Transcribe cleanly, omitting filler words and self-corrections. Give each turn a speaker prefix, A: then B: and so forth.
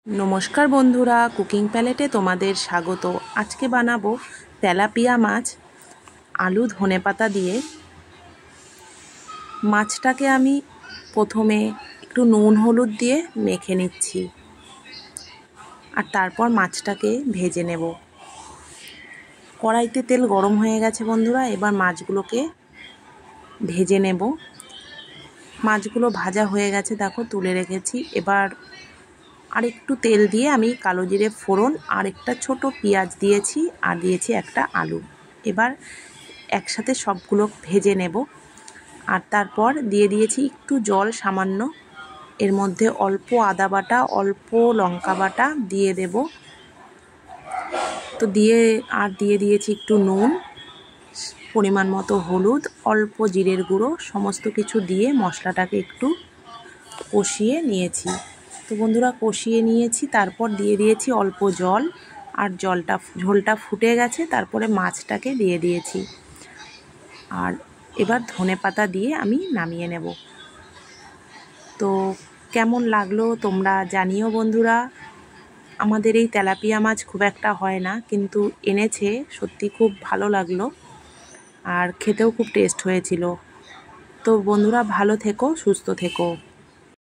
A: नमस्कार बंधुरा कुकिंग पैलेटे तुम्हादेर स्वागत। आज के बानाबो तेलापिया माछ आलू धने पाता दिए। माछटाके आमी प्रथमे एकटू नुन हलुद दिए मेखे निচ্ছি और तारपर माछटाके भेजे नेब। कड़ाईते तेल गरम हो गेছে बंधुरा, एबार माछगुलोके भेजे नेब। माछगुलो भाजा हो गेছে, देखो तुले रेखेছি। एबार और एकटू तेल दिए आमी कालो जिरे फोड़न और एकटा छोटो पेঁয়াজ दिएছি और दिएছি एकटा आलू। एबार एकसाथे सबगुलो भेजे नेब और तारपर दिए दिएছি एकटू जल सामान्य। एर मध्य अल्प आदा बाटा अल्प लंका बाटा दिए देब। तो दिए दिएছি एकटू नुन, परिमाण मतो हलुद, अल्प जिरेर गुঁড়ো, समस्त किछु दिए मशलाटाके एकटू कषिए निয়েছি। तो बंधुरा कषिए निয়েছি, तारपर दिए दिएছি अल्प जल और झोलटा फुटे गेছে। तारपरे माछटाके दिए दिएছি और एबार धने पाता दिए आमी नामिয়ে नेब। तो केमन लागलो तोमरा जानियो बंधुरा। आमादेर এই তেলাপিয়া মাছ खूब একটা হয় না, কিন্তু এনেছে সত্যি খুব ভালো লাগলো আর খেতেও খুব টেস্ট হয়েছিল। তো বন্ধুরা ভালো থেকো, সুস্থ থেকো।